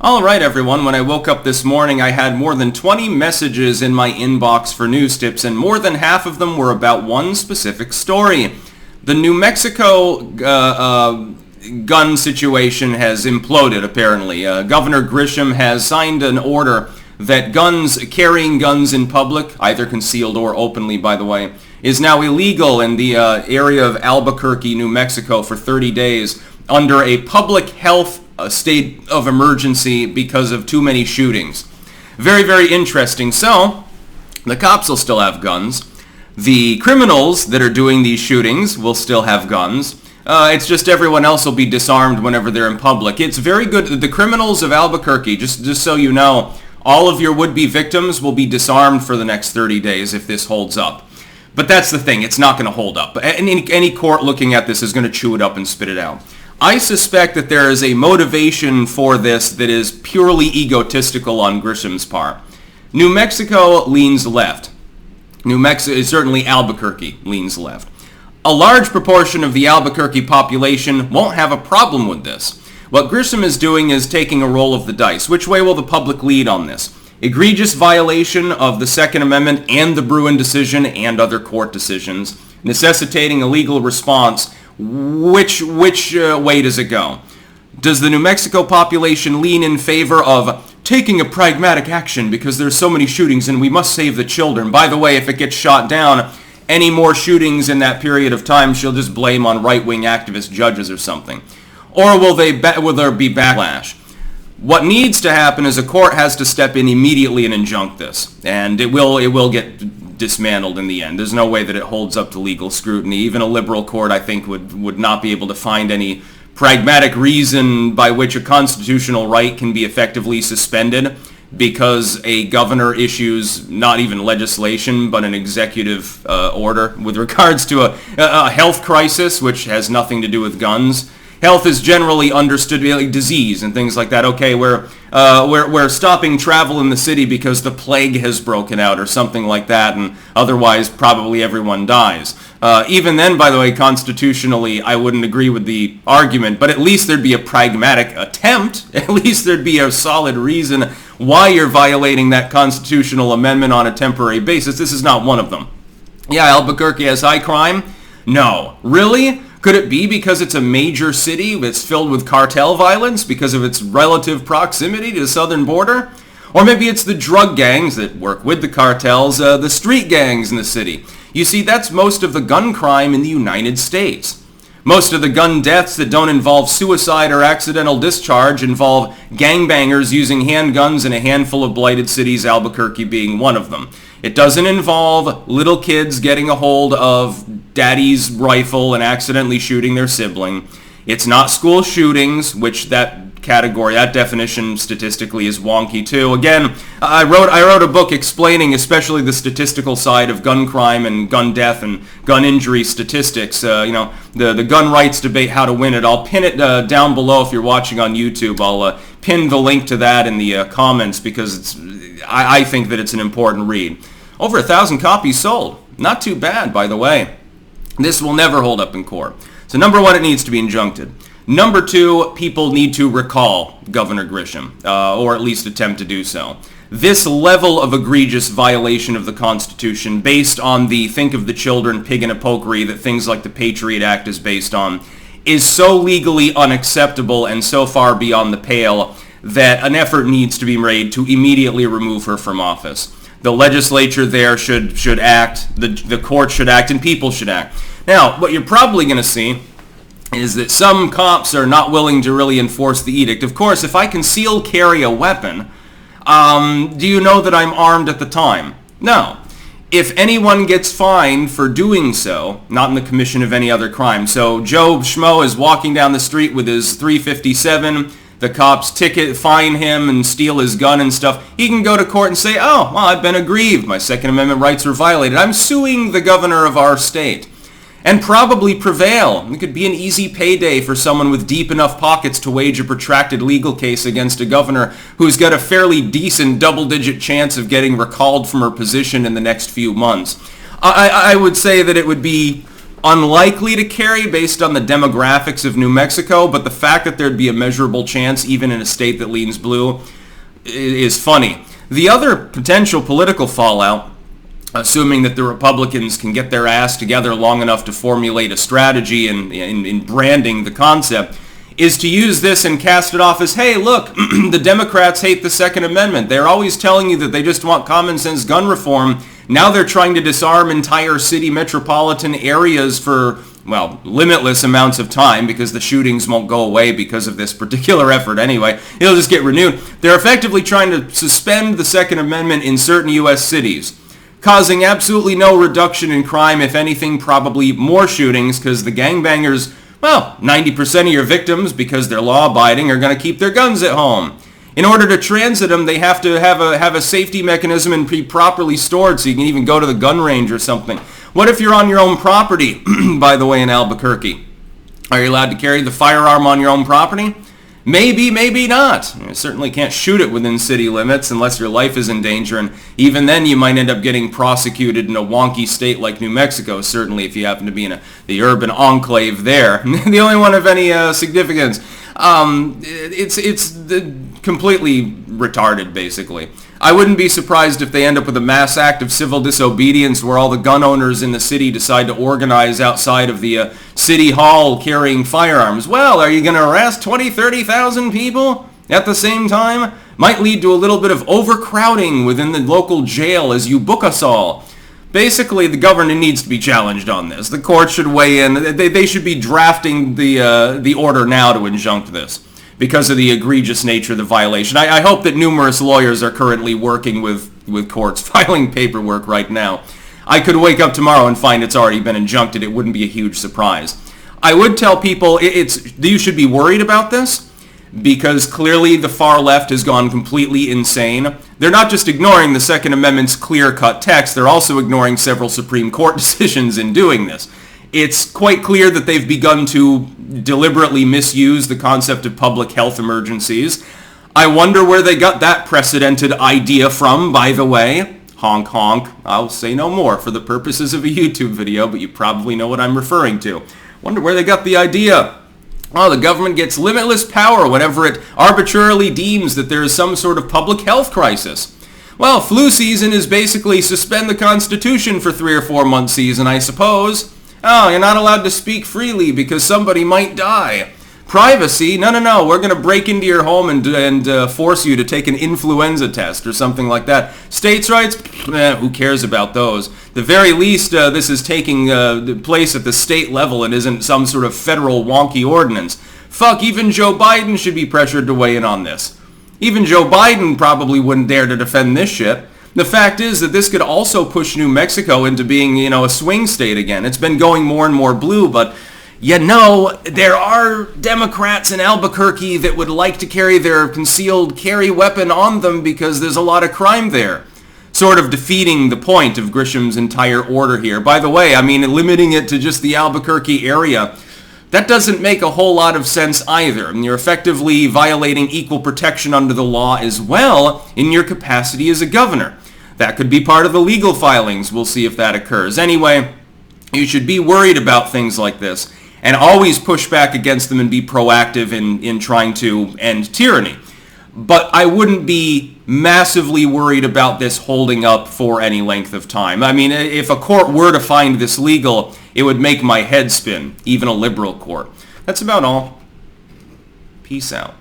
All right, everyone. When I woke up this morning, I had more than 20 messages in my inbox for news tips, and more than half of them were about one specific story. The Newmexico gun situation has imploded, apparently. Governor Grisham has signed an order that carrying guns in public, either concealed or openly, by the way, is now illegal in the area of Albuquerque, New Mexico for 30 days under a public health state of emergency because of too many shootings. Very, very interesting. So, the cops will still have guns. The criminals that are doing these shootings will still have guns. It's just everyone else will be disarmed whenever they're in public. It's very good. The criminals of Albuquerque, just so you know, all of your would-be victims will be disarmed for the next 30 days if this holds up. But that's the thing. It's not going to hold up. Any court looking at this is going to chew it up and spit it out. I suspect that there is a motivation for this that is purely egotistical on Grisham's part. New Mexico leans left. Certainly Albuquerque leans left. A large proportion of the Albuquerque population won't have a problem with this. What Grisham is doing is taking a roll of the dice. Which way will the public lead on this? Egregious violation of the Second Amendment and the Bruin decision and other court decisions, necessitating a legal response. Which way does it go? Does the New Mexico population lean in favor of taking a pragmatic action because there's so many shootings and we must save the children? By the way, if it gets shot down, any more shootings in that period of time, she'll just blame on right-wing activist judges or something. Or will there be backlash? What needs to happen is a court has to step in immediately and injunct this, and it will get dismantled in the end. There's no way that it holds up to legal scrutiny. Even a liberal court, I think, would not be able to find any pragmatic reason by which a constitutional right can be effectively suspended because a governor issues not even legislation but an executive order with regards to a health crisis, which has nothing to do with guns. Health is generally understood to be like disease and things like that. Okay, we're stopping travel in the city because the plague has broken out or something like that, and otherwise probably everyone dies. Even then, by the way, constitutionally, I wouldn't agree with the argument, but at least there'd be a pragmatic attempt. At least there'd be a solid reason why you're violating that constitutional amendment on a temporary basis. This is not one of them. Yeah, Albuquerque has high crime? No. Really? Could it be because it's a major city that's filled with cartel violence because of its relative proximity to the southern border? Or maybe it's the drug gangs that work with the cartels, the street gangs in the city. You see, that's most of the gun crime in the United States. Most of the gun deaths that don't involve suicide or accidental discharge involve gangbangers using handguns in a handful of blighted cities, Albuquerque being one of them. It doesn't involve little kids getting a hold of daddy's rifle and accidentally shooting their sibling. It's not school shootings, which that definition statistically is wonky too. Again, I wrote a book explaining especially the statistical side of gun crime and gun death and gun injury statistics. The gun rights debate, how to win it. I'll pin it down below if you're watching on YouTube. I'll pin the link to that in the comments because I think that it's an important read. Over 1,000 copies sold. Not too bad, by the way. This will never hold up in court. So number one, it needs to be injuncted. Number two, people need to recall Governor Grisham, or at least attempt to do so. This level of egregious violation of the Constitution, based on the think of the children, pig in a pokery that things like the Patriot Act is based on, is so legally unacceptable and so far beyond the pale that an effort needs to be made to immediately remove her from office. The legislature there should act, the court should act, and people should act. Now, what you're probably going to see is that some cops are not willing to really enforce the edict. Of course, if I conceal carry a weapon, do you know that I'm armed at the time? No. If anyone gets fined for doing so, not in the commission of any other crime. So Joe Schmo is walking down the street with his .357, the cops fine him and steal his gun and stuff. He can go to court and say, oh, well, I've been aggrieved. My Second Amendment rights were violated. I'm suing the governor of our state. And probably prevail. It could be an easy payday for someone with deep enough pockets to wage a protracted legal case against a governor who's got a fairly decent double-digit chance of getting recalled from her position in the next few months. I would say that it would be unlikely to carry based on the demographics of New Mexico, but the fact that there'd be a measurable chance, even in a state that leans blue, is funny. The other potential political fallout, assuming that the Republicans can get their ass together long enough to formulate a strategy in branding the concept, is to use this and cast it off as, hey, look, the Democrats hate the Second Amendment. They're always telling you that they just want common sense gun reform. Now they're trying to disarm entire city metropolitan areas for, well, limitless amounts of time because the shootings won't go away because of this particular effort anyway. It'll just get renewed. They're effectively trying to suspend the Second Amendment in certain U.S. cities, causing absolutely no reduction in crime. If anything, probably more shootings because the gangbangers, well, 90% of your victims, because they're law-abiding, are going to keep their guns at home. In order to transit them, they have to have a safety mechanism and be properly stored so you can even go to the gun range or something. What if you're on your own property, by the way, in Albuquerque? Are you allowed to carry the firearm on your own property? Maybe, maybe not. You certainly can't shoot it within city limits unless your life is in danger, and even then you might end up getting prosecuted in a wonky state like New Mexico, certainly if you happen to be in the urban enclave there. The only one of any significance. It's completely retarded, basically. I wouldn't be surprised if they end up with a mass act of civil disobedience where all the gun owners in the city decide to organize outside of the city hall carrying firearms. Well, are you going to arrest 20, 30,000 people at the same time? Might lead to a little bit of overcrowding within the local jail as you book us all. Basically, the government needs to be challenged on this. The court should weigh in. They should be drafting the order now to injunct this, because of the egregious nature of the violation. I hope that numerous lawyers are currently working with courts, filing paperwork right now. I could wake up tomorrow and find it's already been injuncted. It wouldn't be a huge surprise. I would tell people you should be worried about this, because clearly the far left has gone completely insane. They're not just ignoring the Second Amendment's clear-cut text, they're also ignoring several Supreme Court decisions in doing this. It's quite clear that they've begun to deliberately misuse the concept of public health emergencies. I wonder where they got that precedented idea from, by the way. Honk honk. I'll say no more for the purposes of a YouTube video, but you probably know what I'm referring to. Wonder where they got the idea. Oh, the government gets limitless power whenever it arbitrarily deems that there is some sort of public health crisis. Well, flu season is basically suspend the Constitution for 3 or 4 month season, I suppose. Oh, you're not allowed to speak freely because somebody might die. Privacy? No. We're going to break into your home and force you to take an influenza test or something like that. States' rights? Who cares about those? The very least, this is taking place at the state level and isn't some sort of federal wonky ordinance. Fuck, even Joe Biden should be pressured to weigh in on this. Even Joe Biden probably wouldn't dare to defend this shit. The fact is that this could also push New Mexico into being, a swing state again. It's been going more and more blue, but there are Democrats in Albuquerque that would like to carry their concealed carry weapon on them because there's a lot of crime there. Sort of defeating the point of Grisham's entire order here. By the way, limiting it to just the Albuquerque area, that doesn't make a whole lot of sense either. And you're effectively violating equal protection under the law as well in your capacity as a governor. That could be part of the legal filings. We'll see if that occurs. Anyway, you should be worried about things like this and always push back against them and be proactive in trying to end tyranny. But I wouldn't be massively worried about this holding up for any length of time. If a court were to find this legal, it would make my head spin, even a liberal court. That's about all. Peace out.